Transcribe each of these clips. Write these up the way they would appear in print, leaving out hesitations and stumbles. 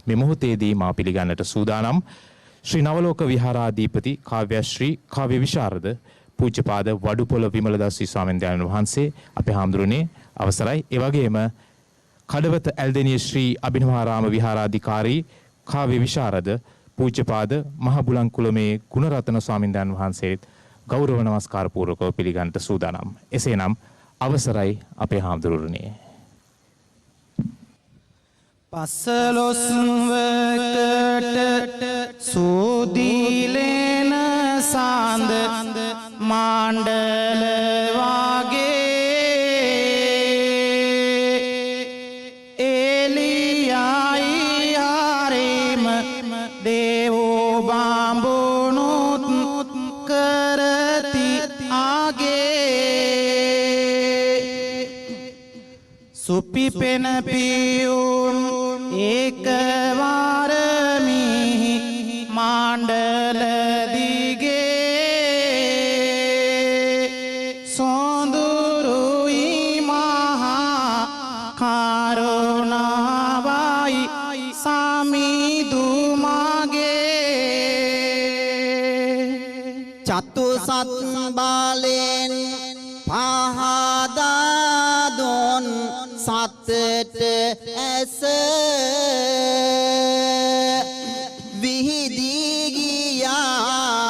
මේ මොහොතේදී මා පිළිගන්නට සූදානම් ශ්‍රී නවලෝක විහාරාධිපති කාව්‍යශ්‍රී කාව්‍ය විශාරද පූජ්‍යපාද වඩුපොළ විමලදාස ස්වාමීන් වහන්සේ අපේ හාමුදුරනේ අවසරයි. ඒ වගේම කඩවත ඇල්දෙනිය ශ්‍රී අභිනවාරාම විහාරාධිකාරී කාව්‍ය විශාරද පූජ්‍යපාද මහබුලන්කුලමේ ගුණරත්න ස්වාමීන් වහන්සේත් ගෞරව නමස්කාර පූර්වකව පිළිගන්නට සූදානම්. එසේනම් අවසරයි අපේ හාමුදුරනේ. පසලොස්වකට සූදීලේන සාන්ද මාණ්ඩල වාගේ එලියයි හරෙම දේවෝ බාඹුනුත් කරති ආගේ සුපිපෙන පියුම් ඒකවාරමිහි මාණ්ඩල දිගේ සොඳුරුයි මහා කරුණාවයි සමිදුමගේ චතුසත් බාලෙන් පහදා දුන් සතට ඇස විහිදී ගියා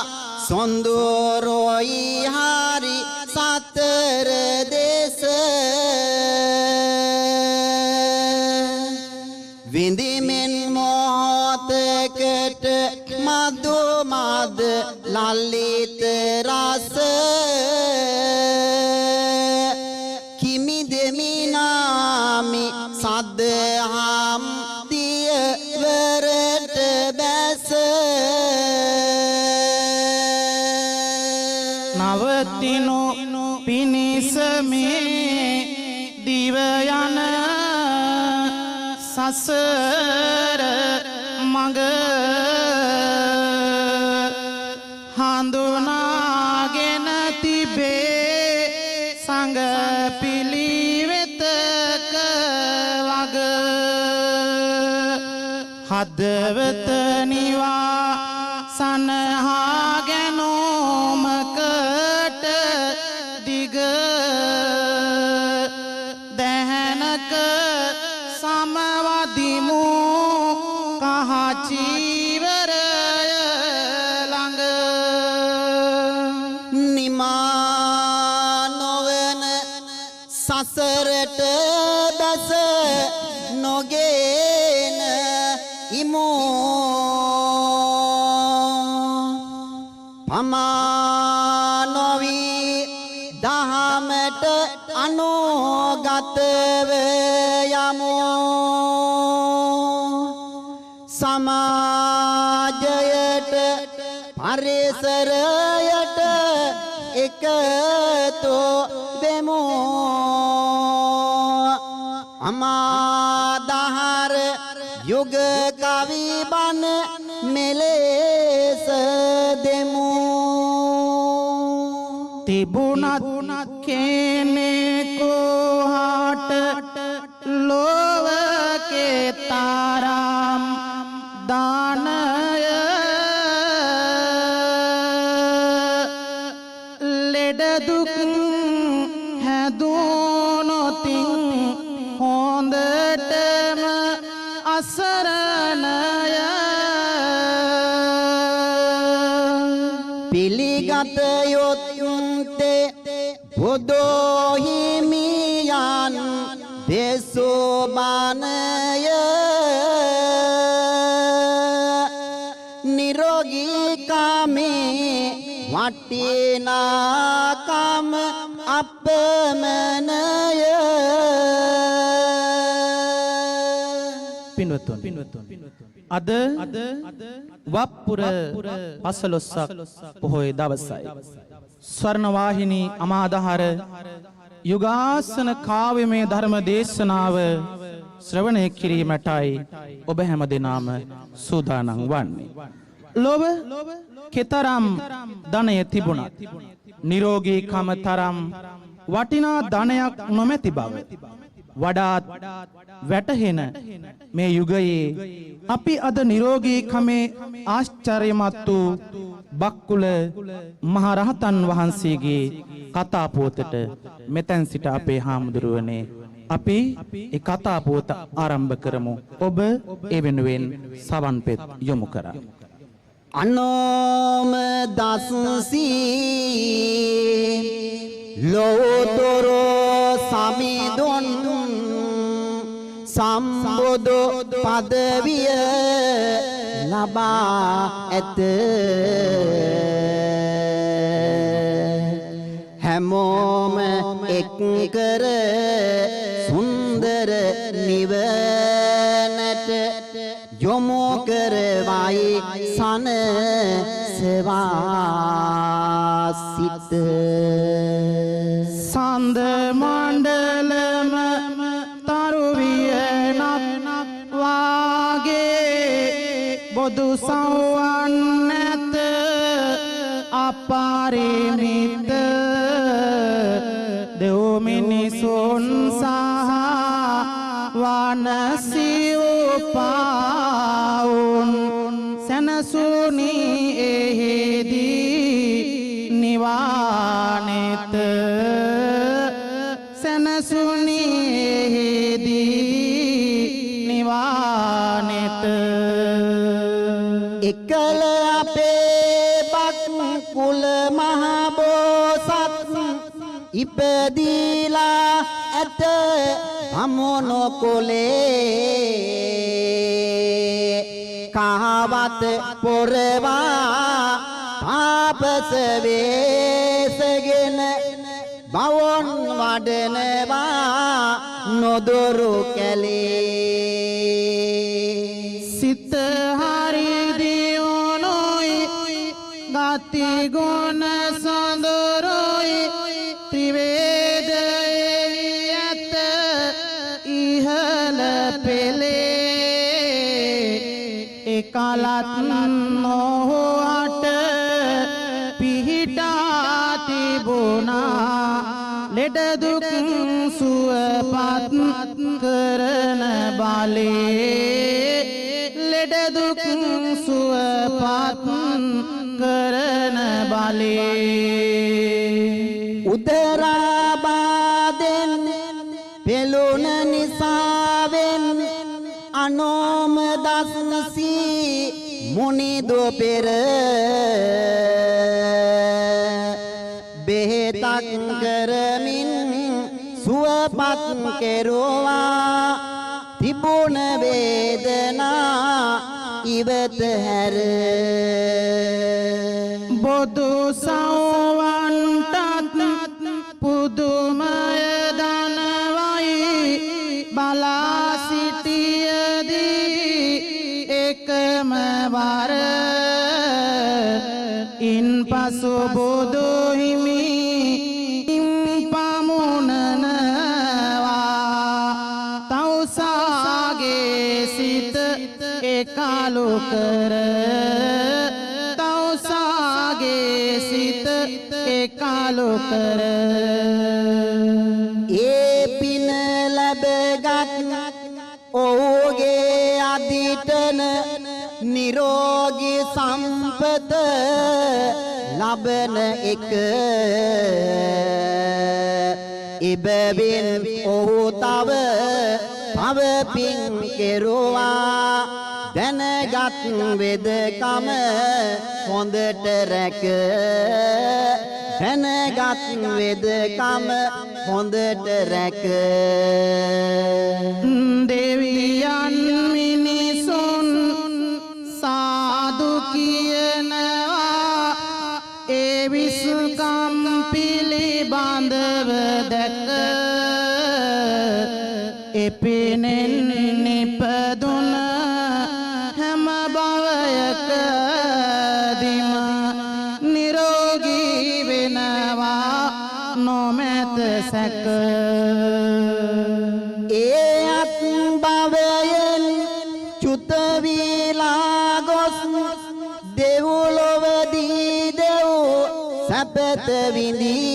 සොඳුරුයි හරි සතර දෙස විඳිමින් මොහොතකට මදු මද ලලිත රස කිමිදෙමිනාමි සදහම් දියවරට බැස නවතිනු පිනිස මේ දිව යන සසර මඟ හඳුනාගෙන තිබේ සංග පිළිවෙතක වග හදවත නිවා සනහා ගැනෝමකට දිග දැහැනක සමවදිමු කහචීවරය ළඟ නිමා නොවන සසරට දස නොගෙන පමා නොවී දහමට අනුගතව යමු සමාජයට පරිසරයට එකතු වෙමු අමාදහර යුග කවි බණ මෙලෙස දෙමු තිබුණත් කෙනෙකු හට ලෝවකේ තරම් දානය ලෙඩ දුක් හැදුනොතින් හොඳටම අසරණය පිළිගත යොත්තේ බුදුහිමියන් දෙසෝ බණය නිරෝගීකමේ වටිනාකම අපමණය පින්වත්තුන් අද වප්පුර පසළොස්වක පොහොය දවසයි ස්වර්ණවාහිනී අමාදහර යුගාසන කාව්‍යමය ධර්ම දේශනාව ශ්‍රවණය කිරීමටයි ඔබ හැම දෙනාම සූදානම් වන්නේ. ලොව කෙතරම් ධනය තිබුණත් නිරෝගීකම තරම් වටිනා ධනයක් නොමැති බව වඩාත් වැටහෙන මේ යුගයේ අපි අද නිරෝගීකමේ ආශ්චර්යමත් වූ බක්කුල මහරහතන් වහන්සේගේ කතා පුවතට මෙතෙන් සිට අපේ හාමුදුරුවනේ අපි ඒ කතා පුවත ආරම්භ කරමු. ඔබ ඒ වෙනුවෙන් සවන් පෙත් යොමු කරා. අනෝම දස්සී ලෝතරෝ සමිදොන් සම්බුදු පදවිය ලබා ඇත හැමෝම එක් කර සුන්දර නිවනට යොමු කරවයි සන සවාසිත සඳ මණ්ඩලම තරුවියනක් වාගේ බොදු සවුවන් නැත අපරිමිත දෙව් මිනිසුන් සහ වනසිව්පාවුන් සැනසුනි එහිදී නිවානෙත සැනසුනි එහිදී නිවානෙත එකල අපේ බක්කුල මහ බෝසත් ඉපදීලා ඇත අමොනො කොලේ කහවත පොරවා පාපස වේසගෙන බවොන් වඩනවා නොදොරු කැලේ සිත හරි දියුණුයි ගති ගුණ සොඳුරුයි ත්‍රිවේදයේ ඇත ඉහළ පෙළේ එකලත් නොහොට පිහිටා තිබුණා ලෙඩ දුක් සුවපත් කරන බලේ ලෙඩ දුක් සුවපත් කරන බලේ උදරාබාදෙන් පෙළුණ නිසාවෙන් අනෝම දස්සී මුනිදු පෙර බෙහෙතක් කරමින් සුවපත් කෙරුවා තිබුණ වේදනා ඉවත හැර බොදු සවුවන්ටත් පුදුමය දනවයි බලා සිටියදී එකම වර ඉන් පසු බුදු හිමි පමුණනවා තවුසාගේ සිත එකලු කර තවුසාගේ සිත එකලු කර ඒ පින ලැබගත් ඔහුගේ අදිටන නිරෝගී සම්පත ලබන එක ඉබෙවින් ඔහු තව පින් කෙරුවා දැනගත් වෙදකම හොඳට රැක දැනගත් වෙදකම හොඳට රැක දෙවියන් මිනිසුන් සාදු කියනවා ඒ විසුකම් පිළිබඳව දැක එපිනෙන් නිපදුන හැම භවයකදීම නිරෝගී වෙනවා නොමැත සැක ඒ අත් භවයෙන් චුත වීලා ගොස් දෙව්ලොවදී දෙව් සැපත විඳී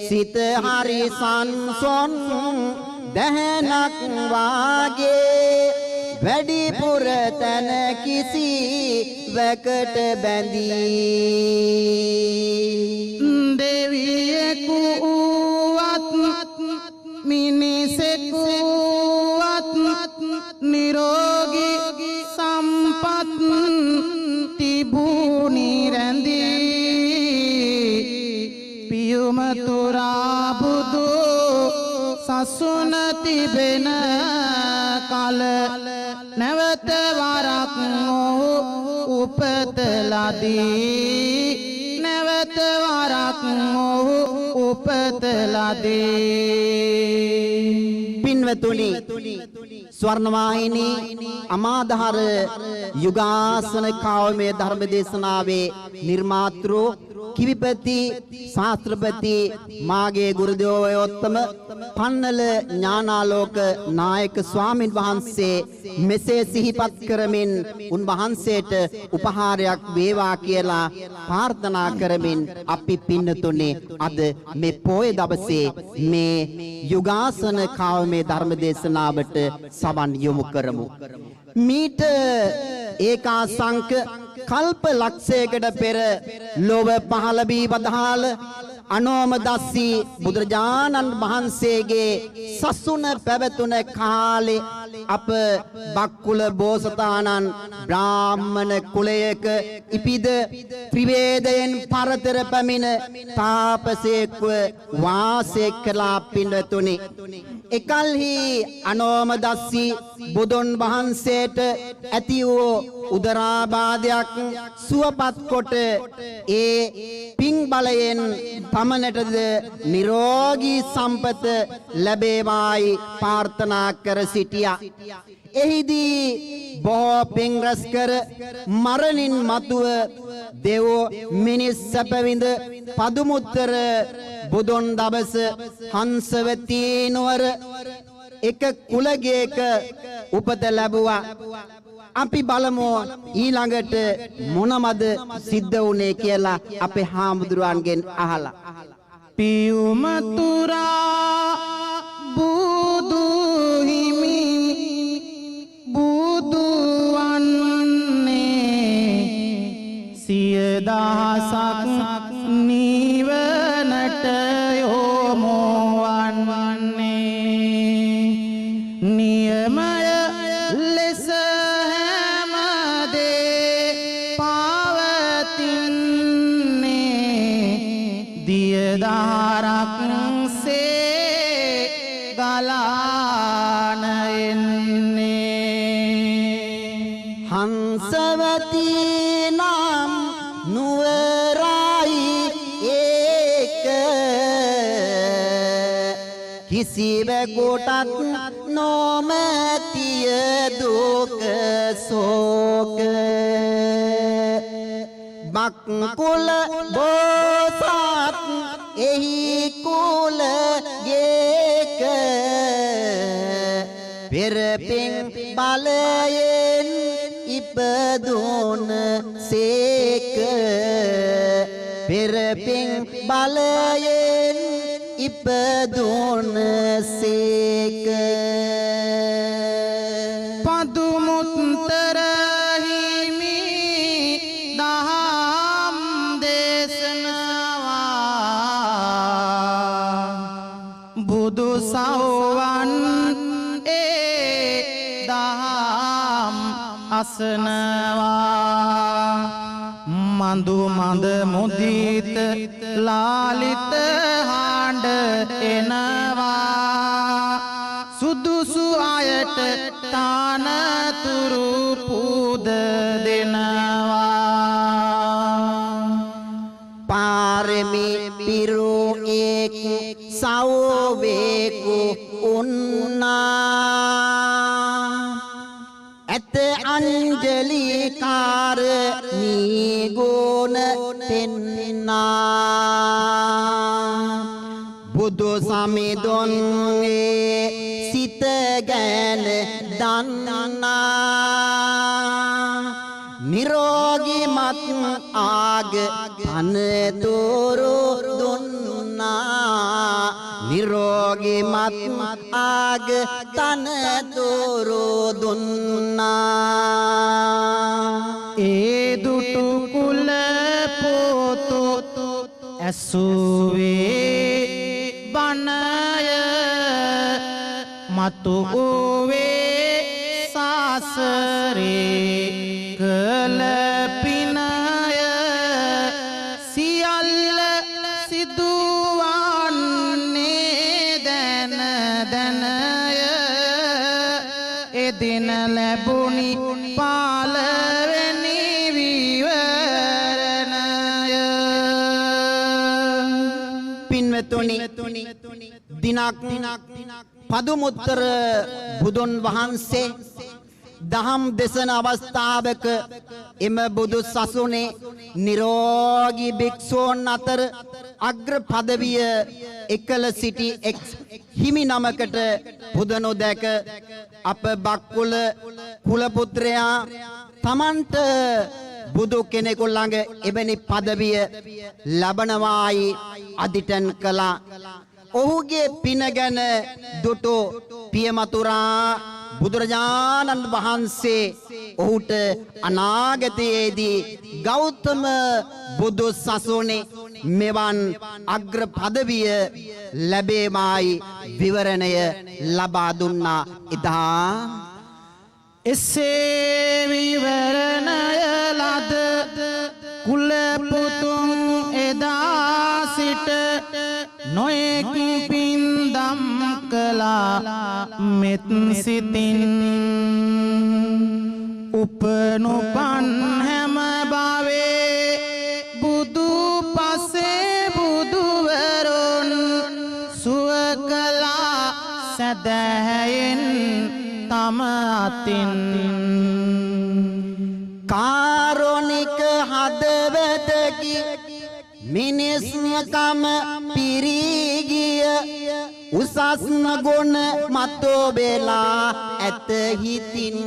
සිත hari sanson දැහැනක් වාගේ වැඩිපුර තැන කිසි වැකට බැඳී දෙවියෙකු වුවත් මිනිසෙකු වුවත් නිරෝගී සම්පත් තිබුණි රැඳී පියුමතුරා බුදු සසුන තිබෙන කල නැවත වරක් ඔහු උපත ලදී නැවත වරක් ඔහු උපත ලදී පින්වතුනි ස්වර්ණවාහිනී අමාදහර යුගාසන කාවමේ ධර්ම දේශනාවේ නිර්මාතෘ කිවිපති ශාස්ත්‍රපති මාගේ ගුරුදේවෝත්තම පන්නල ඥානාලෝක නායක ස්වාමින් වහන්සේ මෙසේ සිහිපත් කරමින් උන්වහන්සේට උපහාරයක් වේවා කියලා ප්‍රාර්ථනා කරමින් අපි පින්නතුනේ අද මේ පොය දවසේ මේ යුගාසන කාවමේ ධර්ම දේශනාවට සවන් යොමු කරමු. මීට ඒකාසංක කල්ප ලක්ෂයකට පෙර ලොව පහළ වී වදාළ අනෝමදස්සී බුදුරජාණන් වහන්සේගේ සසුන පැවතුන කාලේ අප බක්කුල බෝසතාණන් බ්‍රාහ්මණ කුලයක ඉපිද ත්‍රිවේදයෙන් පරතර පැමිණ තාපසේක්ව වාසය කළා පින්වතුනි. එකල්හි අනෝමදස්සී බුදුන් වහන්සේට ඇති වූ උදරාබාධයක් සුවපත් කොට ඒ පිං බලයෙන් පමණටද නිරෝගී සම්පත ලැබේවායි ප්‍රාර්ථනා කර සිටියා. එහිදී බොහෝ පිං රැස් කර මරණින් මතුව දෙවෝ මිනිස් සැපවිඳ පදුමුත්තර බුදුන් දවස හංසවතී නුවර එක කුලගයක උපත ලැබුවා. අපි බලමු ඊළඟට මොනමද සිද්ධ වුණේ කියලා අපේ හාමුදුරුවන්ගෙන් අහලා. පියුමතුරා බුදු හිමි බුදු වන්නේ සිය දහසක් නිවනට යොමු වන්නේ නියමය ලෙස දියදාරක් සේ ගලාන එන්නේ හංසවතී නම් නුවරයි ඒක කිසිවෙකුටත් නොමැතිය දුක සෝක බක්කුල බෝසත් එහි කුල ගේක පෙරපින් බලයෙන් ඉපදුන සේක පෙරපින් බලයෙන් ඉපදුන සේක පදුමුත්තර හිමි දහම් දේශනවා බුදු සව්වන් දහම් අසනවා මඳු මඳ මුදිත ලාලිත හඬ එනවා සුදුසු අයට තානතුරු පුද දෙනවා පාරමි පිරු එක් සව්වේකු උන්නා ඇත අංජලි කාර නීගුණ පෙන්නා බුදු සමිඳුන්ගේ සිත ගැන දන්නා නිරෝගිමත් ආග පනතුරු දුන්නා නිරෝගී මත් ආග තනතුරු දුන්නා ඒ දුටු කුල පොතු ඇසුවේ බණය මතු වූවේ සාසරේ කළ පිනය සියල්ල සිදුවන්නේ දැන දැනය එදින ලැබුණි පාලවෙනි විවරණය පින්වතුනි දිනක් පදුමුත්තර බුදුන් වහන්සේ දහම් දෙසන අවස්ථාවක එම බුදු සසුනේ නිරෝගී භික්ෂූන් අතර අග්‍ර පදවිය එකල සිටි එක් හිමි නමකට පුදනු දැක අප බක්කුල කුල පුත්‍රයා තමන්ට බුදු කෙනෙකු ළඟ එවැනි පදවිය ලබනවායි අදිටන් කළා. ඔහුගේ පින ගැන දුටු පියමතුරා බුදුරජාණන් වහන්සේ ඔහුට අනාගතයේදී ගෞතම බුදු සසුනේ මෙවන් අග්‍ර පදවිය ලැබේමයි විවරණය ලබා දුන්නා. ඉදා එසේ විවරණය ලද කුල පුතුන් එදා සිට නොයෙක් පින්දම් කළා මෙත් සිතින් උපනුපන් හැම භවයේ බුදු පසේ බුදුවරුන් සුව කළා සැදැහැයෙන් තම අතින් කාරුණික හදවතකි මිනිස්කම පිරිගිය උසස්ම ගුණ මතෝ බෙලා ඇත හිතින්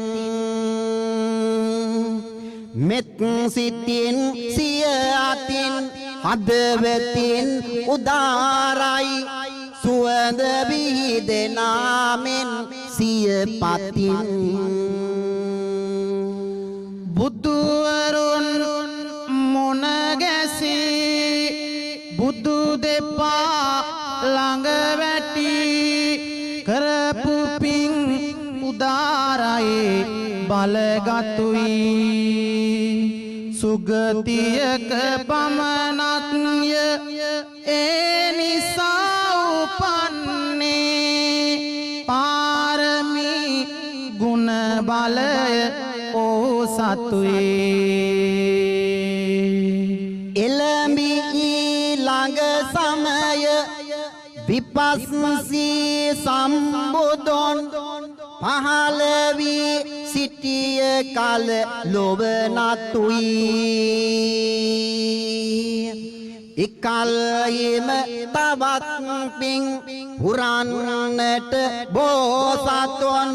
මෙත් සිතින් සිය අතින් හදවතින් උදාරයි සුවඳ විහිදෙනාමෙන් සිය පතින් බුදුවරුන් මොන ගැසී බුදු දෙපා ළඟ වැටි කරපු පිං උදාරයි බලගතුයි සුගතියක පමණක්ය ඒ නිසා උපන්නේ පාරමී ගුණ බලය ඕ සතුයි එළඹි ඊළඟ සමය විපස්සී සම්බුදුන් පහළ වී සිටිය කල ලොව නතුයි එකල්හිම තවත් පිං පුරන්නට බෝසත්වන්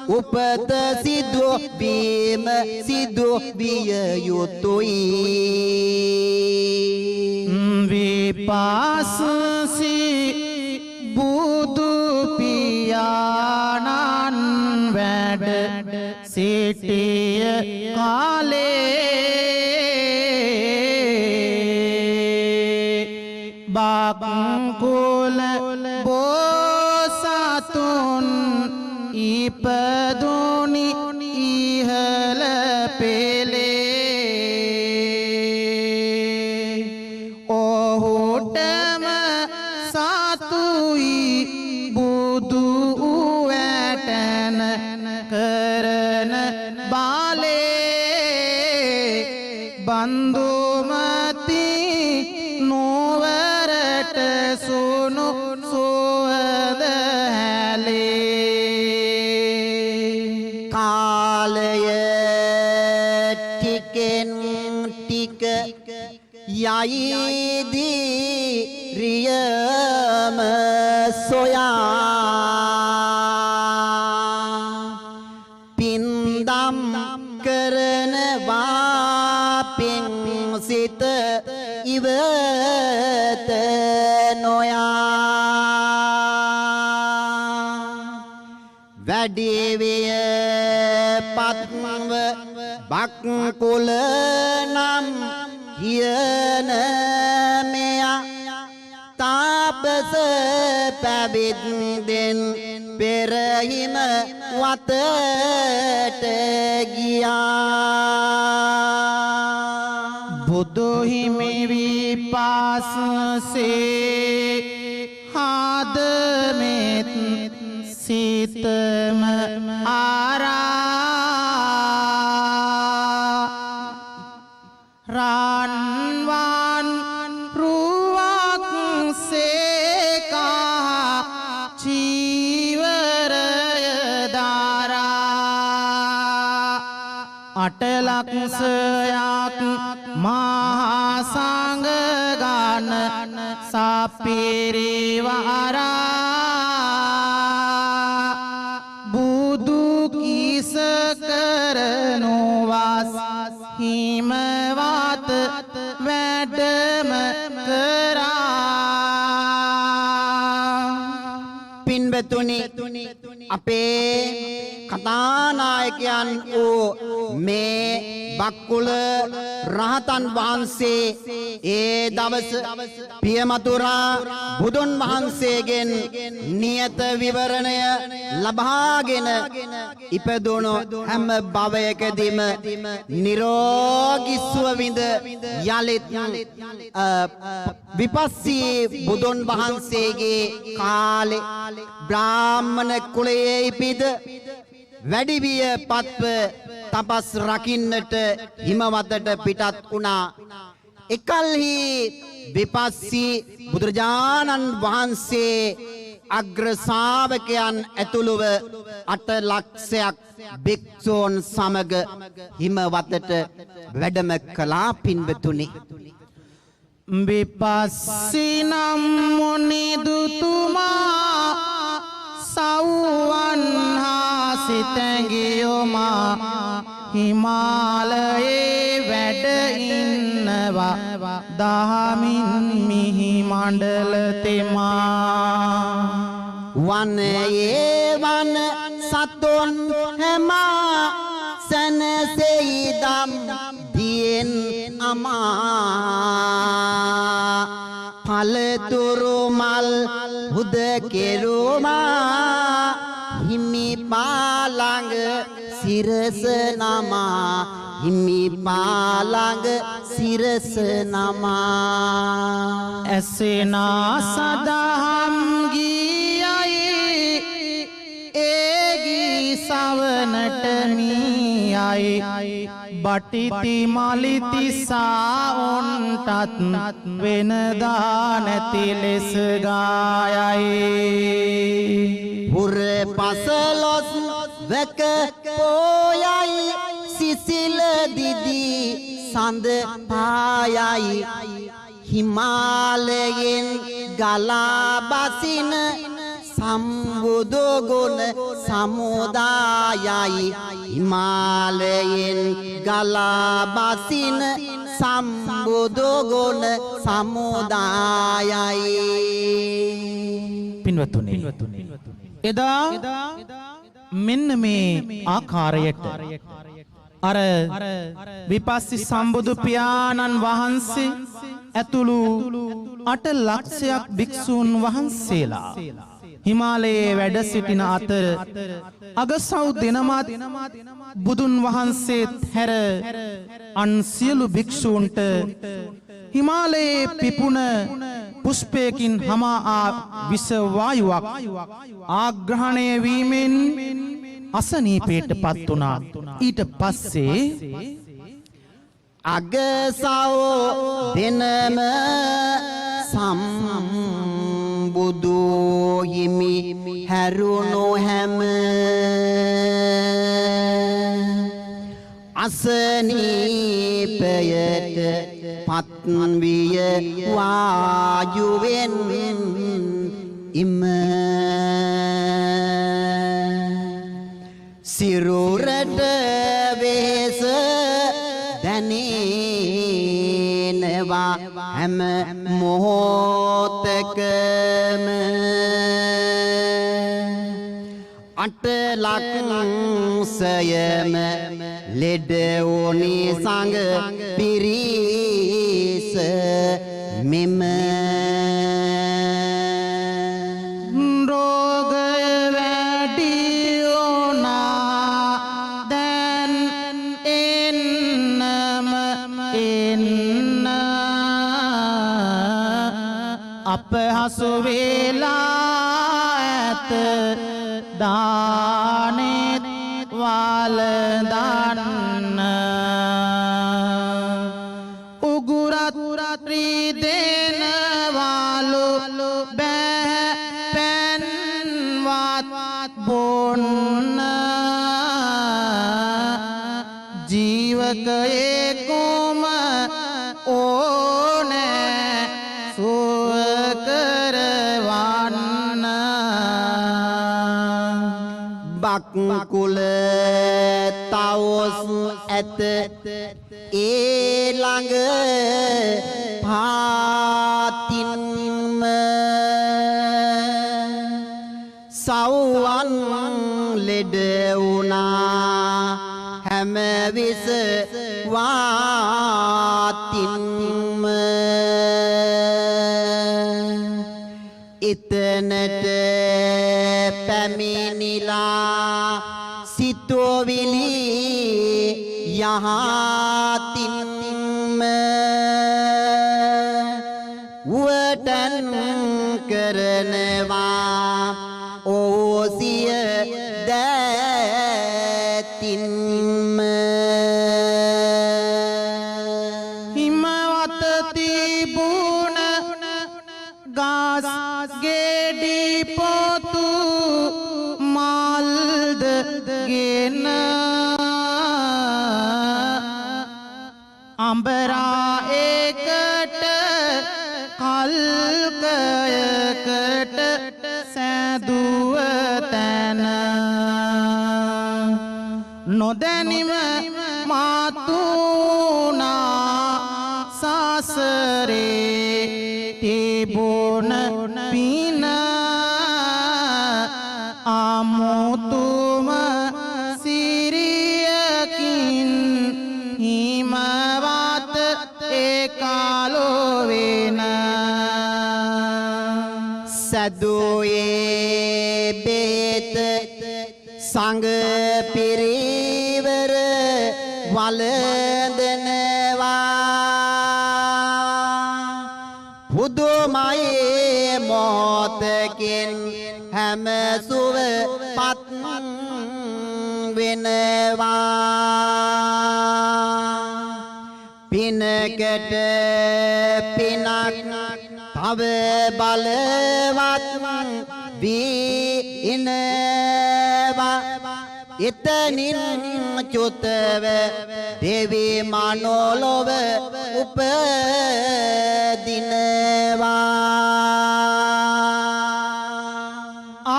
උපත සිදු වීම සිදු විය යුතුයි විපස්සී බුදු පියාණන් වැඩ සිටිය කාලේ බක්කුල බෝසතුන් ඉපදුනි ඉහළ පෙළේ ඔහුටම සතුයි බුදු ඇටන කරන බාලේ බන්දුමති නොවරට සුනු සුවද හැලේ කාලය ටිකෙන් ටික යයිදී රියම සොයා පින්දම් කරනවා පින් සිත ඉවත නොයා වැඩිවිය පත්ව බක්කුල නම් කියන මෙයා තාපස පැවිද්දෙන් පෙරහිම වතට ගියා බුදු හිමි විපාසසේ හාද මෙත් සිතම ආරා රන්වන් රුවක් සේකා චීවරය දාරා අටලක්ෂයක් මහා සංඝ ගණ සපිරිවරා බුදු කිස කරනවාස් හිමවත් වැඩම කරා පින්වතුනි අපේ කතානායකයන් වූ මේ බක්කුල රහතන් වහන්සේ ඒ දවස පියමතුරා බුදුන් වහන්සේගෙන් නියත විවරණය ලබාගෙන ඉපදුණු හැම භවයකදීම නිරෝගී සුව විඳ යලිත් විපස්සී බුදුන් වහන්සේගේ කාලේ බ්‍රාහ්මණ කුලයේ ඉපිද වැඩිවිය පත්ව තපස් රකින්නට හිමවතට පිටත් වුණා. එකල්හි විපස්සී බුදුරජාණන් වහන්සේ අග්‍ර ශාවකයන් ඇතුළුව 8 ලක්ෂයක් භික්ෂූන් සමග හිමවතට වැඩම කළා පින්වතුනි. විපස්සී නම් මුනිදුතුමා සව්වන් හා සිතැගියොමා හිමාලයේ වැඩ ඉන්නවා දහමින් මිහි මණ්ඩල තෙමා වනයේ වන සතුන් හැමා සැනසෙයිදම් දියෙන් අමා පළතුරු මල් හුද කෙරුමා හිමි පාළඟ සිරස නමා හිමි පාළඟ සිරස නමා ඇසෙනා සදහම් ගීයයි ඒගී සවනට මීයයි බටිති මලිතිසා ඔන්ටත් වෙනදා නැති ලෙස ගායයි පුර පසලොස් වක පෝයයි සිසිල දිදී සඳ පායයි හිමාලයෙන් ගලා බසින සම්බුදු ගුණ සමුදායයි හිමාලයෙන් ගලා බසින සම්බුදු ගුණ සමුදායයි පින්වත්තුනි එදා මෙන්න මේ ආකාරයට අර විපස්සී සම්බුදු පියාණන් වහන්සේ ඇතුළු 8 ලක්ෂයක් භික්ෂූන් වහන්සේලා හිමාලයේ වැඩ සිටින අතර අගසව් දිනමත් බුදුන් වහන්සේත් හැර අන් සියලු භික්ෂූන්ට හිමාලයේ පිපුණ පුෂ්පයකින් හමා විස වායුවක් ආග්‍රහණය වීමෙන් අසනීපයට පත් වුණා. ඊට පස්සේ අගසව් දිනම සම්බුදු හිමි හැරුණු හැම අසනීපයට පත්විය වායුවෙන් ඉම සිරුරට වෙහෙස දැනෙනවා හැම මොහොතකම අට ලක්ෂයම ලෙඩ ඕනි සංග පිරිස මෙම රෝගය වැඩි වුණා දැන් එන්නම එන්න අපහසු වෙලා ඇත දානෙත් වළඳන්න උගුරත් රිදෙනවලු බැහැපැන්වත් බොන්න ජීවකයේ කොම ඕනෑ සුව කරවන්න බක්කුල තවස් ඇත ඒ ළඟ පාතින්ම සව්වන් ලෙඩ වුණා හැම විස වාතින්ම එතනට පැමිණිලා සිතුවිලි යහතින්ම වටන් කරනවා ඕසිය දැතින්ම හිමවත තිබුණ ගස් ගෙඩි පොතු මල්ද ගෙන අඹරා ඒකට කල්කයකට සෑදුව තැන නොදැනිම මාතුනා සසරේ තිබුණ පින අමුතුම සිරියකින් හිමවත් ඒකාලෝ වෙන සදුයේ බේත සංග පිරිවර වළඳනවා පුදුමයි මොහොතකින් හැම සුව පත් වෙනවා පිනකට පිනක් තව බලවත් වී ඉනවා එතනින් චුතව දෙවි මනෝලොව උපදිනවා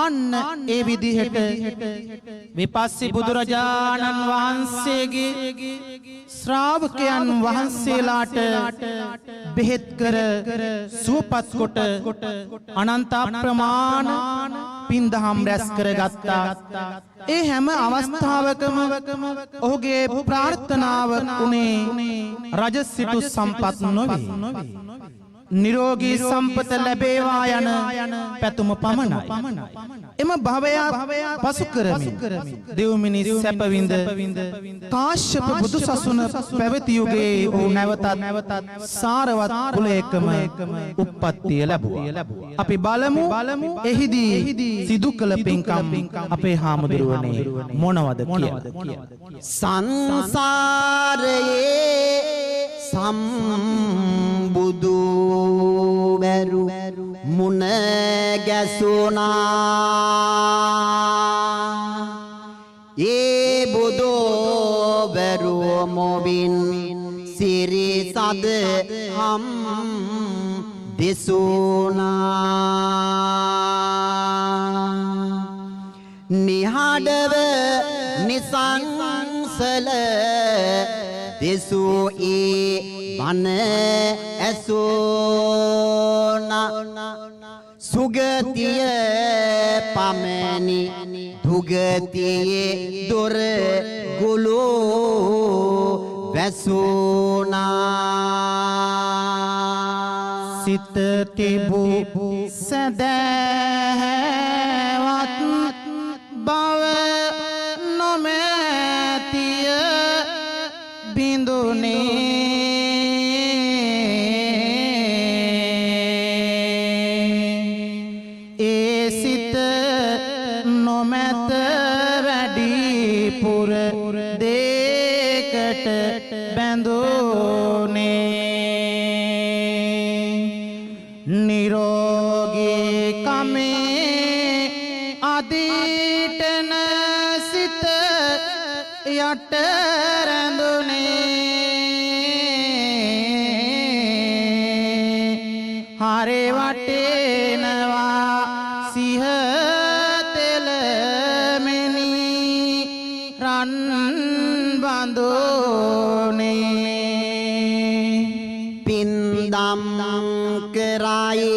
අන්න ඒ විදිහට විපස්සී බුදුරජාණන් වහන්සේගේ ශ්‍රාවකයන් වහන්සේලාට බෙහෙත් කර සුවපත් කොට අනන්ත අප්‍රමාණ පින්දහම් රැස් කරගත්තා. ඒ හැම අවස්ථාවකම ඔහුගේ ප්‍රාර්ථනාව උනේ රජ සිටු සම්පත් නොවේ. නිරෝගී සම්පත ලැබේවා යන පැතුම පමණයි. එම භවය පසු කරමින් දෙව් මිනිස් සැප විඳ කාශ්‍යප බුදු සසුන පැවති යුගයේ ඔහු නැවතත් සාරවත් කුලයකම උප්පත්තිය ලැබුවා. අපි බලමු එහිදී සිදු කළ පින්කම් අපේ හාමුදුරුවනේ මොනවද කියලා. සංසාරයේ සම්බුදු වැරු මුණ ගැසුණා ඒ බුදු වැරු මොබින් සිරි සද හම් දෙසුණා නිහඬව නිසංසල දෙසූ ඒ බණ ඇසුණ සුගතිය පමණි දුගතියේ දොර ගුලෝ වැසුණා සිත තිබූ සැදැහැවත් බව නොමැතිය බිඳුනේ ඒ සිත නොමැත වැඩිපුර දෙකට බැඳුනේ නිරෝගී කමේ අදීටන සිත යට රැඳුනේ හරේ වටේනවා සිහ තෙලමෙනි රන් බඳුනේ පින්දම් කරයි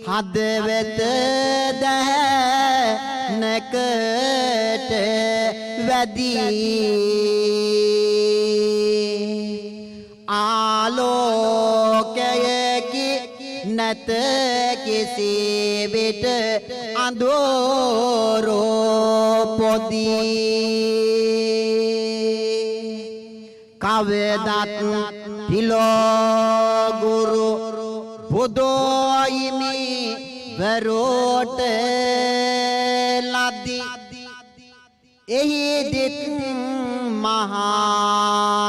හදවත දැහැනකට වැදී ආලෝකයකි නැත කිසි විට අඳුරෝ පොදී කවදත් තිලෝගුරු බුදෝයිමි වරෝට ලද්දි එහිදිත් මහා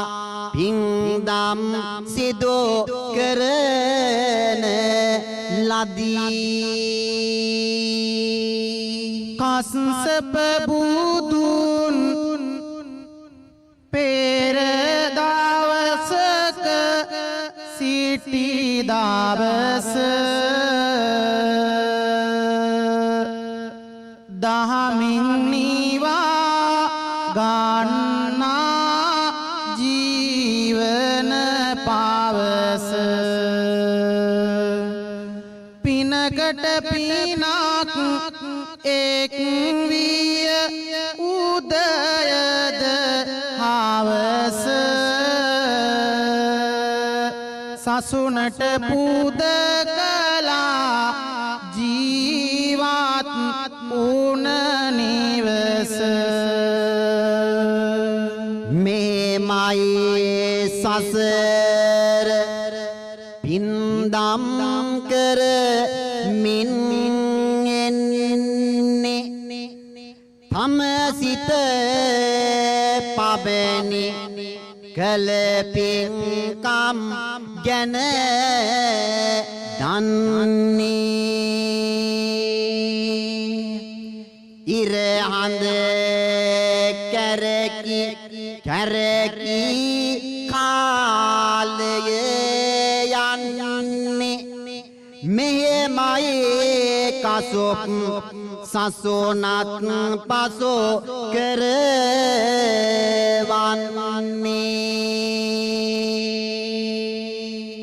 පින්දම් සිදු කරන ලදී කස්සප බුදුන් පෙර දවසක සිටි දවස දහමින් නිවා ගන්නා ජීවන පවස පිනකට පිනක් එක් විය උදයද හවස සසුනට පුද කලා ජීවත් උන නිවස මේමයි සසර පින්දම් කර මින් එන්නේ තම සිත පබැනි කළ පින්කම් ගැන දන්නේ ඉරහඳ කැරකි කැරකි කාලය යන්නේ මෙහෙමයි කසොප් සසුනත් පසෝ කරවන්නේ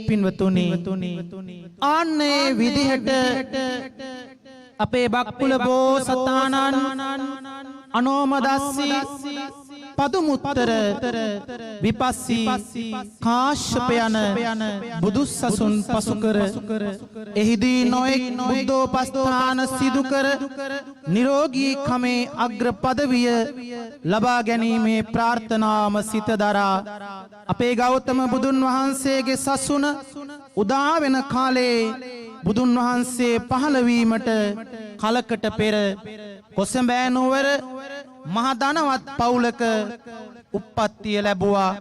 පින්වතුනි අන්නේ විදිහට අපේ බක්කුල බෝසතාණන් අනෝමදස්සී පදුමුත්තර විපස්සී කාශ්‍යප යන බුදුසසුන් පසුකර එහිදී නොයෙක් බුද්ධෝපස්ථාන සිදු කර නිරෝගී කමේ අග්‍ර පදවිය ලබා ගැනීමේ ප්‍රාර්ථනාවම සිත දරා අපේ ගෞතම බුදුන් වහන්සේගේ සසුන උදා වෙන කාලේ බුදුන් වහන්සේ පහළවීමට කලකට පෙර කොසඹෑ නුවර මහ ධනවත් පවුලක උප්පත්තිය ලැබුවා.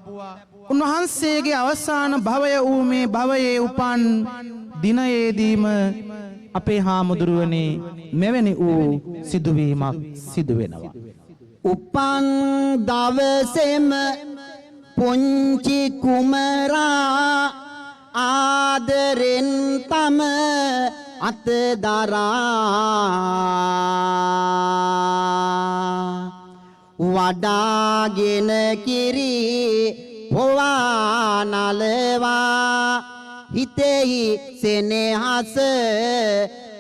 උන්වහන්සේගේ අවසාන භවය වූ මේ භවයේ උපන් දිනයේදීම අපේ හාමුදුරුවනේ මෙවැනි වූ සිදුවීමක් සිදු වෙනවා. උපන් දවසෙම පුංචි කුමරා ආදරෙන් තම අත දරා වඩාගෙන කිරි පොවා නලවා හිතෙහි සෙනෙහස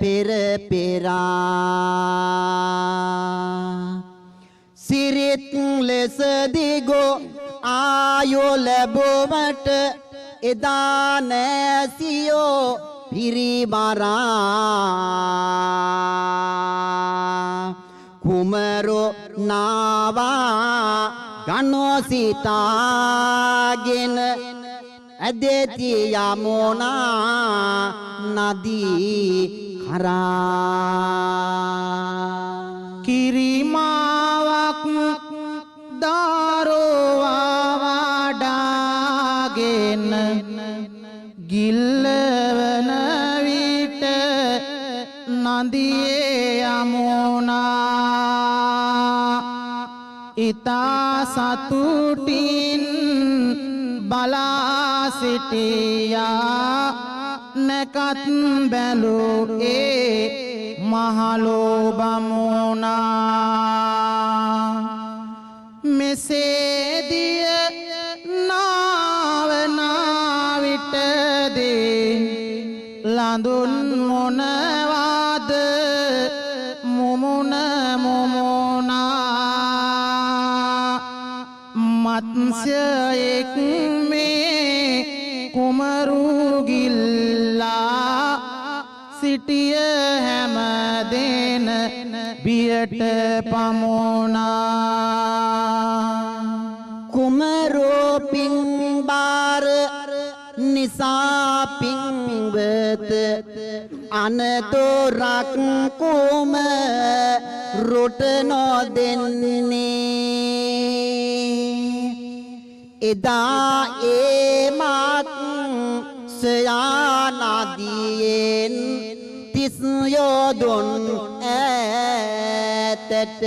පෙර පෙරා සිරිත් ලෙස දිගෝ ආයෝ ලැබුවට එදා නැසියෝ පිරිමරා කුමරෝ නාවා ගනෝ සිතාගෙන ඇදෙති යමුනා නදී කරා කිරිමාවක් දාරෝවා වඩාගෙන ගිල්ලවන විට නදියේ යමුනා ඉතා සතුටින් බලා සිටියා නැකත් බැලූ ඒ මහලෝ බමුණා මෙසේදිය නාවනා විටදී ලඳුන් මොනවාද මුමුණ මුමුණා මත්ස්‍යයෙක් මේ කුමරු ගිල්ලා සිටිය හැම දෙන බියට පමුණා කුමරෝ පින්බාර නිසා පින්වත අනතොරක් කුම රොට නොදෙන්නේ එදා ඒ මාත් සයානදියෙන් තිස් යොදුන් ඈතට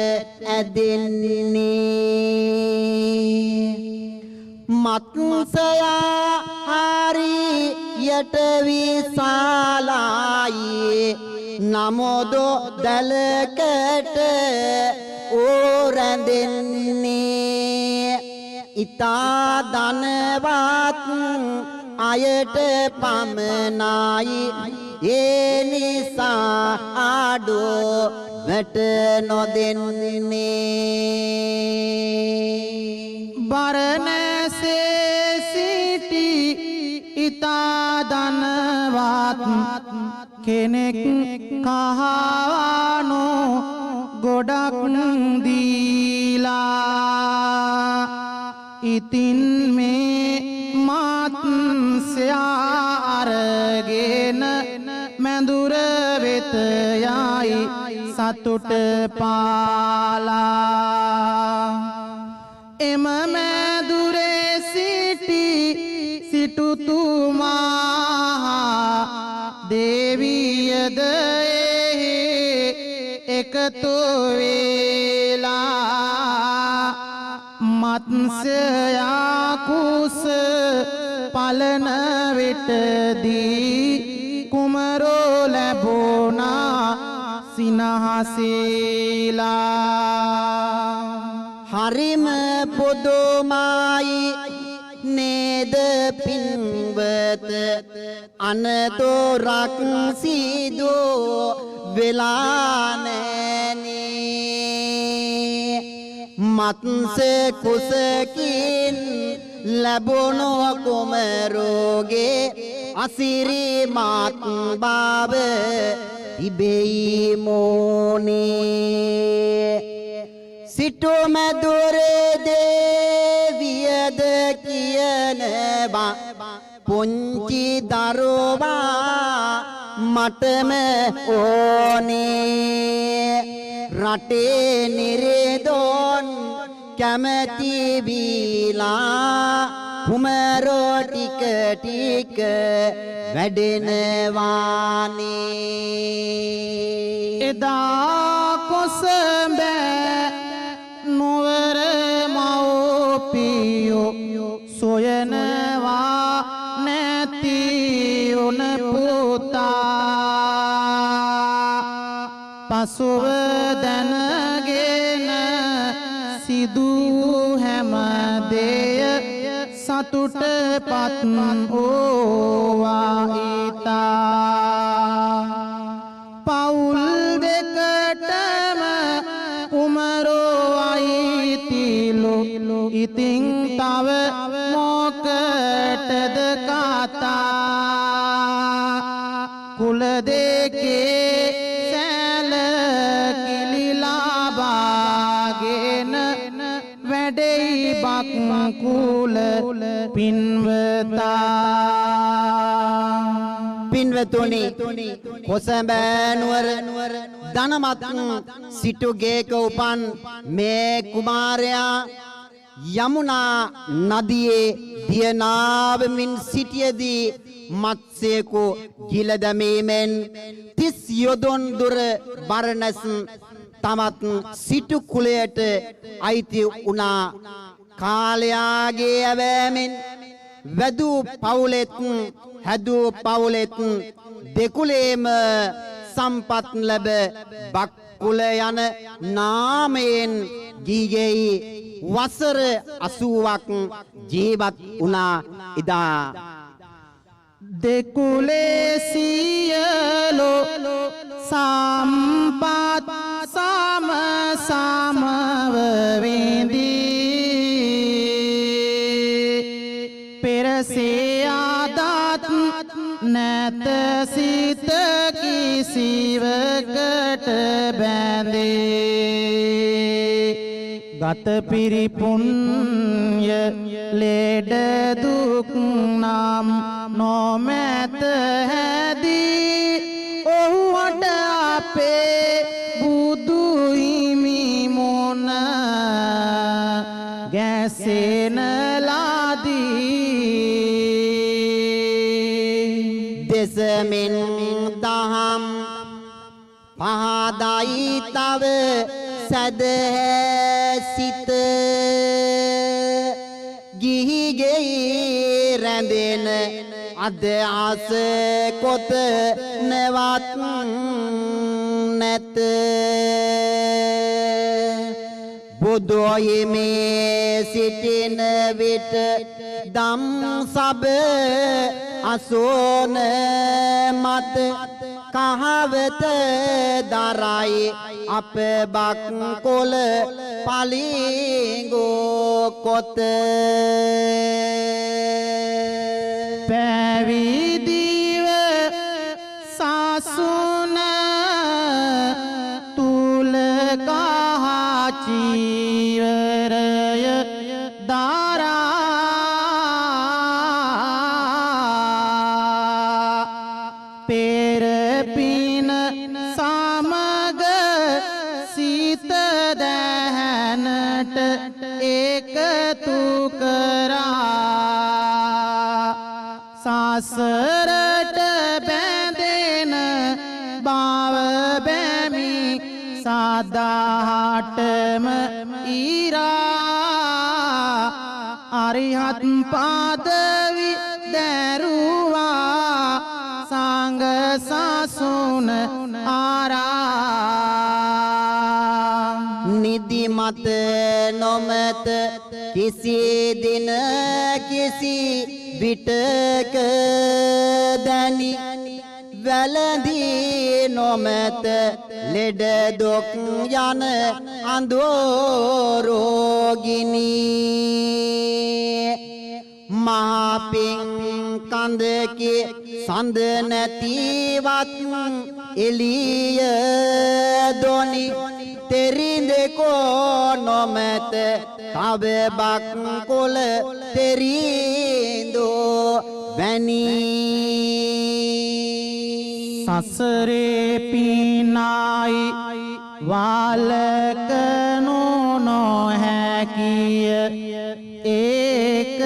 ඇදෙන්නේ මත්සයා හරියට විශාලයි නමොදෝ දැලකට ඕරැඳෙන්නේ ඉතා ධනවත් අයට පමණයි ඒ නිසා ආඩෝ වැට නොදෙන්නේ බරණැසේ සිටි ඉතා ධනවත් කෙනෙක් කහවනෝ ගොඩක් දීලා ඉතින් මේ මාත්ස්යා අරගෙන මැදුර වෙත යයි සතුට පාලා එම මැදුරේ සිටි සිටුතුමා දේවියද එකතු වෙලා මත්ස්‍යයා කුස පලන විටදී කුමරෝ ලැබුණා සිනහසීලා හරිම පොදුමයි නේද පින්වත අනතොරක් සිදු වෙලා නෑනේ මත්ස්‍ය කුසකින් ලැබුණු කුමරෝගේ අසිරිමත් බව තිබෙයි මොනේ සිටුමැදුර දේවියද කියනවා පුංචි දරුවා මටම ඕනේ රටේ නිරේදොන් කැමැති වීලා කුමරෝ ටික ටික වැඩෙනවානේ එදා කොසඹෑ නුවර මව්පියෝ සොයනවා නැති උන පුතා පසුව දැනගෙන සිදු හැම දෙය සතුට පත් ඕවා ඉතා ඉතිං තව මොකටද කතා කුල දෙකේ සැල කිලිලා බාගෙන වැඩෙයි බක්කුල පින්වතා පින්වතුනි කොසඹෑනුවර ධනමත් සිටුගේක උපන් මේ කුමාරයා යමුනා නදියේ දියනාවමින් සිටියදී මත්ස්‍යයෙකු ගිල දැමීමෙන් 30 යොදුන් දුර බරණැස් තමත් සිටු කුලයට අයිති වුණා කාලයාගේ ඇවෑමෙන් වැදූ පවුලෙත් හැදූ පවුලෙත් දෙකුලේම සම්පත් ලැබ බක්කුල යන නාමයෙන් ගීගෙයි වසර 80ක් ජීවත් වුණා ඉදා දෙකුලේ සියලෝ සම්පත් සම සමව විඳී පෙරසේ ආදත් නැත සිත කිසිවකට බැඳේ ගත පිරිපුන්ය ලෙඩ දුක් නම් නොමැත හැදී ඔහුට අපේ බුදු හිමි මොන ගැසෙන ලාදී දෙසමින් දහම් පහදයි තව සැදහැ සිත ගිහිගෙයි රැඳෙන අදහස කොත නැවත් නැත බුදුහිමේ සිටින විට දම් සබ අසෝන මත කහවත දරයි අප බක්කොල පලිගෝ කොත පැවිදිව සසුන තුල කහචීවරය දරා පෙර පින සමග සිත දැහැනට එකතු කරා සසරට බැඳෙන බව බැමි සදාහටම ඊරා අරිහත් පදවි දැරුවා සංඝ සසුන ආරා නිදිමත නොමැත කිසි දින කිසි විටක දැනි වැළඳී නොමැත ලෙඩ දුක් යන අඳුරෝගිනී මහපින් කන්දකේ සඳ නැතිවත් එළිය දොනි තෙරිඳකෝ නොමැත තව බක්කොල තෙරිඳෝ වැනි සසරේ පිනායි වාලකනු නොහැකිය ඒක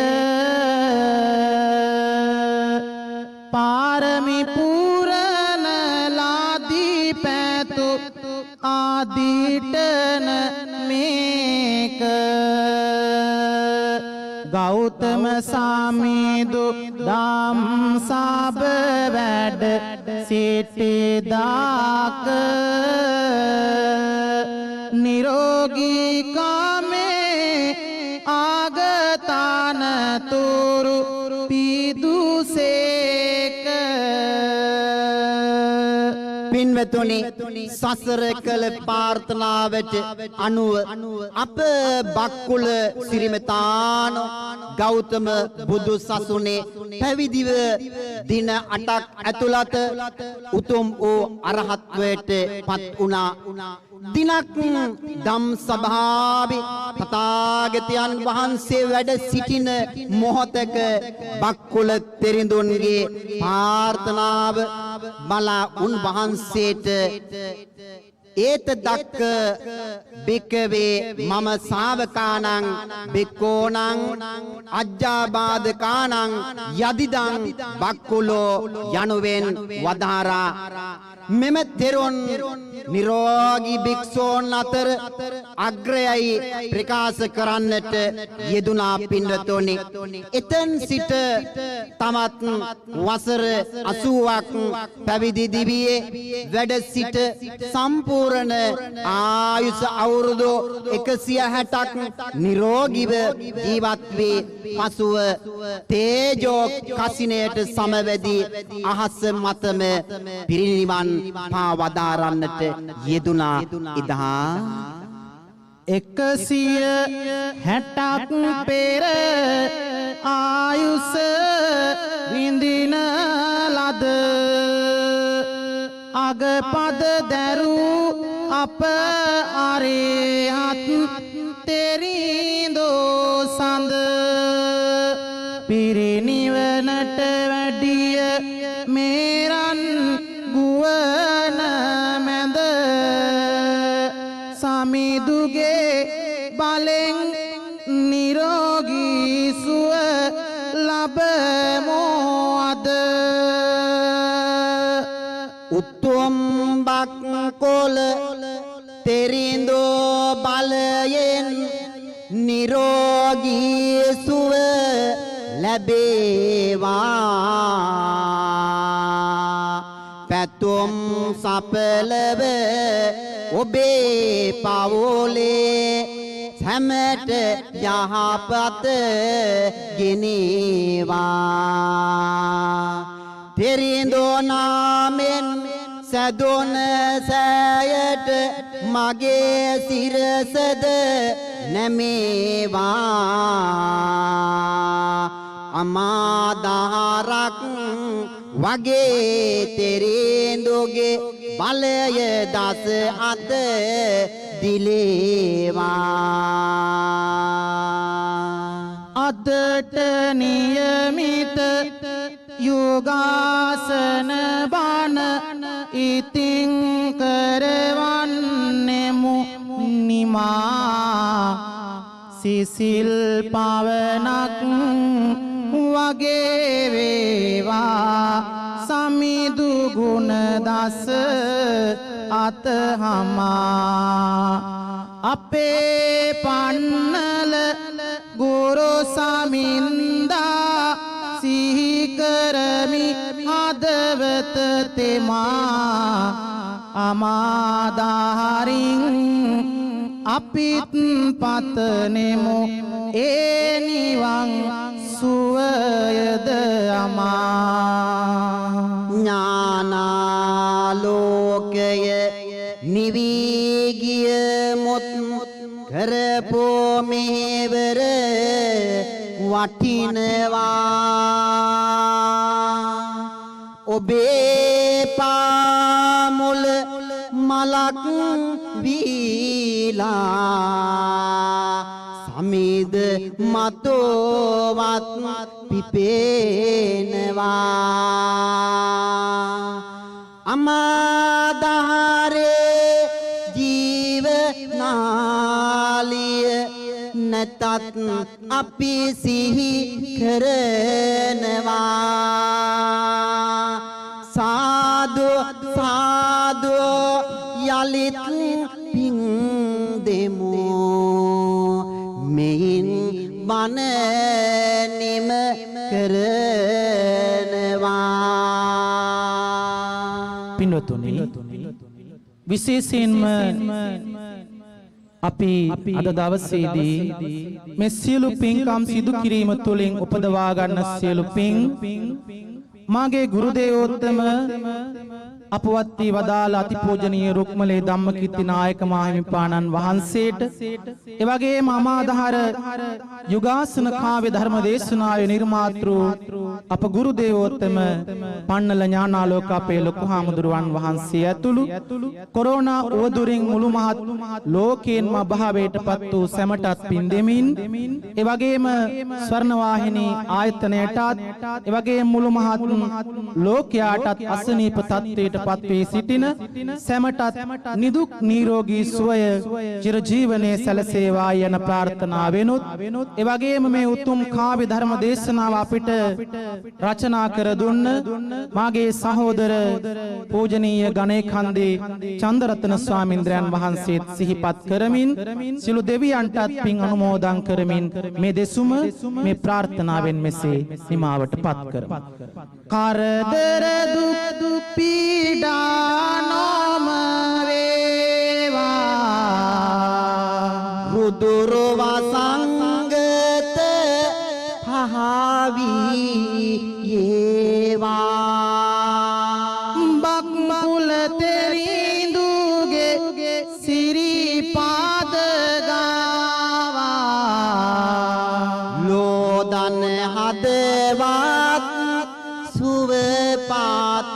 පාරමි පුරන ලාදී පැතු ආදිටන මේක ගෞතම සාමිදු දම් සබ වැඩ සිටිදාක නිරෝගී කාමේ ආගතන තුරු පිදුසේක පින්ව පින්වතුනි සසර කළ ප්‍රාර්ථනාවට අනුව අප බක්කුල සිරිමතානෝ ගෞතම බුදු සසුනේ පැවිදිව දින 8ක් ඇතුළත උතුම් වූ අරහත්වයට පත් වුණා. දිනක් ධම් සභාවේ තථාගතයන් වහන්සේ වැඩ සිටින මොහොතක බක්කුල තෙරිඳුන්ගේ ප්‍රාර්ථනාව බලා උන්වහන්සේට ඒත දක්ක බිකවේ මම ශාවකානං බික්කෝනං අජ්ජාබාධකානං යදිදං බක්කුලෝ යනුවෙන් වදාරා. මෙම තෙරුන් නිරෝගී භික්ෂූන් අතර අග්‍රයයි ප්‍රකාශ කරන්නට යෙදුනා පින්වතුනි. එතෙන් සිට තමත් වසර 80ක් පැවිදි දිවියේ වැඩ සිට සම්පූර්ණ ආයුෂ අවුරුදු 160ක් නිරෝගීව ජීවත් වී පසුව තේජෝ කසිනයට සමවැදී අහස මතම පිරිනිවන් පා වදාරන්නට යෙදුනා. ඉදා 160ක් පෙර ආයුෂ විඳින ලද අගපද දැරූ අප අරහත් තෙරිඳෝ සඳ පිරිනිවනට වැඩිය මේරන් ගුවන මැද සමිදුගේ බලෙන් නිරෝගී සුව ලබමු අද. උතුම් බක්කොල තෙරිඳෝ බලයෙන් නිරෝගී සුව ලැබේවා. පැතුම් සපලව ඔබේ පවුලේ සැමට යහපත ගෙනේවා. තෙරිඳෝ නාමෙන් සැදුන සෑයට මගේ සිරසද නැමේවා. අමාදාරක් වගේ තෙරිඳුගේ බලය දස අත දිලේවා. අදට නියමිත යෝගාසන බණ ඉතිං කරවන්නෙමු නිමා. සිසිල් පවනක් වගේ වේවා සමිදු ගුණ දස අතහමා. අපේ පන්නල ගුරු සමින්දා සිහිකරමි හදවත තෙමා. අමාදාරින් අපිත් පතනෙමු ඒ නිවන් සුවයද අමා. ඥානාලෝකය නිවීගිය මුත් කරපෝ මෙහෙවර වටිනවා. ඔබේ පාමුල මලක් වීලා සමිද මතෝවත් පිපෙනවා. අමාදාරේ ජීවනාලිය නැතත් අපි සිහි කරනවා. සාදු සාදු යලිත් පින් දෙමු මෙයින් බණ නිම කරනවා. පින්වතුනි විශේෂයෙන්ම අපි අද දවසේදී මේ සියලු පින්කම් සිදු කිරීම තුළින් උපදවා ගන්න සියලු පින් මාගේ ගුරු දේවෝත්තම අපවත් වී වදාළ අතිපූජනීය රුක්මලේ ධම්මකිත්ති නායක මාහිමිපාණන් වහන්සේට එවැගේම අමාදහර යුගාසන කාව්‍ය ධර්ම දේශනාවේ නිර්මාතෘ අප ගුරු දේවෝත්තම පන්නල ඥානාලෝක අපේ ලොකු හාමුදුරුවන් වහන්සේ ඇතුළු කොරෝනා උවදුරින් මුළු මහත් ලෝකයෙන්ම අභාවයටපත් වූ සැමටත් පින් දෙමින් එවැගේම ස්වර්ණවාහිනී ආයතනයටත් එවැගේම මුළු මහත් ලෝකයාටත් අසනීප තත්ත්වයට පත්වී සිටින සැමටත් නිදුක් නිරෝගී සුවය චිරජීවනයේ සැලසේවා යන ප්‍රාර්ථනාවෙනුත් එවැගේම මේ උතුම් කාව්‍ය ධර්ම දේශනාව අපිට රචනා කර දුන්න මාගේ සහෝදර පූජනීය ගණේකන්දේ චන්දරත්න ස්වාමීන්ද්‍රයන් වහන්සේත් සිහිපත් කරමින් සිළු දෙවියන්ටත් පින් අනුමෝදන් කරමින් මේ දෙසුම මේ ප්‍රාර්ථනාවෙන් මෙසේ නිමාවට පත් කරමු. කරදර දුක් පීඩා නොම වේවා රුදුරු වසංගත පහවි ඒවා බක්මුල තෙරිඳුගේ සිරිපාද ගාවා ලෝදන හදවත් සුවපත්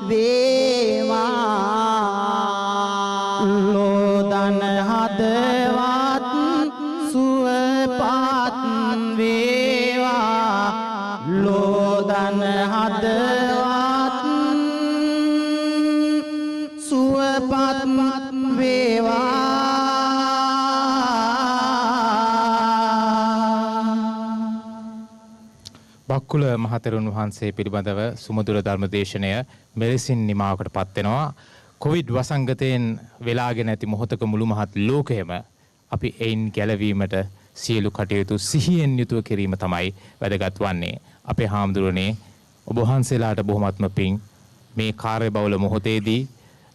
වේවා ලෝදන හදවත් සුවපත් වේවා ලෝදන හදවත් සුවපත් වේවා බක්කුල මහතෙරුන් වහන්සේ පිළිබඳව සුමధుර ධර්ම දේශනය මෙලෙසින් නිමාවකට පත් වෙනවා. කොවිඩ් වසංගතයෙන් වෙලාගෙන ඇති මොහොතක මුළු මහත් ලෝකයම අපි එයින් ගැලවීමට සියලු කටයුතු සිහියෙන් යුතුව කිරීම තමයි වැදගත් වන්නේ. අපේ හාමුදුරනේ ඔබ වහන්සේලාට බොහොමත්ම පිං මේ කාර්යබහුල මොහොතේදී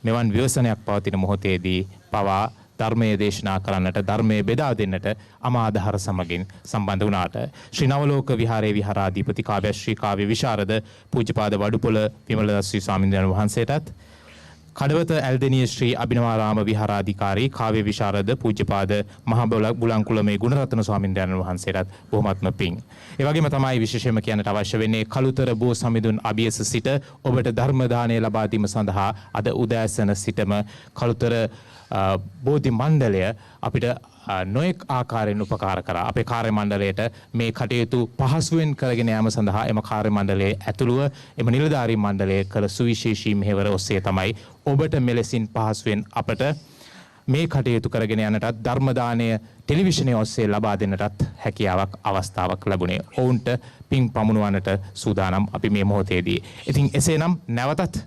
මෙවන් ව්‍යසනයක් පවතින මොහොතේදී පවා ධර්මයේ දේශනා කරන්නට ධර්මයේ බෙදා දෙන්නට අමාදහර සමගින් සම්බන්ධ වුණාට ශ්‍රී නවලෝක විහාරයේ විහාරාධිපති කාව්‍යශ්‍රී කාව්‍ය විශාරද පූජ්‍යපාද වඩුපොළ විමලදස්සී ස්වාමීන් වහන්සේටත් කඩවත ඇල්දෙනිය ශ්‍රී අභිනවාරාම විහාරාධිකාරී කාව්‍ය විශාරද පූජ්‍යපාද මහා බුලංකුලමේ ගුණරත්න ස්වාමීන් වහන්සේටත් බොහොමත්ම පිං. ඒ වගේම තමයි විශේෂයෙන්ම කියන්නට අවශ්‍ය වෙන්නේ කලුතර බෝ සමිඳුන් අභියස සිට ඔබට ධර්ම දාණය ලබා දීම සඳහා අද උදෑසන සිටම කලුතර බෝධි මණ්ඩලය අපිට නොයෙක් ආකාරයෙන් උපකාර කරා. අපේ කාර්ය මණ්ඩලයට මේ කටයුතු පහසුවෙන් කරගෙන යාම සඳහා එම කාර්ය මණ්ඩලයේ ඇතුළුව එම නිලධාරී මණ්ඩලය කළ සුවිශේෂී මෙහෙවර ඔස්සේ තමයි ඔබට මෙලෙසින් පහසුවෙන් අපට මේ කටයුතු කරගෙන යන්නටත් ධර්ම දාණය ටෙලිවිෂනයේ ඔස්සේ ලබා දෙන්නටත් හැකියාවක් අවස්ථාවක් ලැබුණේ. ඔවුන්ට පින් පමුණුවන්නට සූදානම් අපි මේ මොහොතේදී. ඉතින් එසේනම් නැවතත්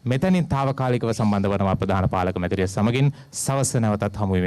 මෙතනින් తాවකාලිකව සම්බන්ධ වනවා ප්‍රධාන පාලක මැදිරිය සමගින් සවස් නැවතත් හමු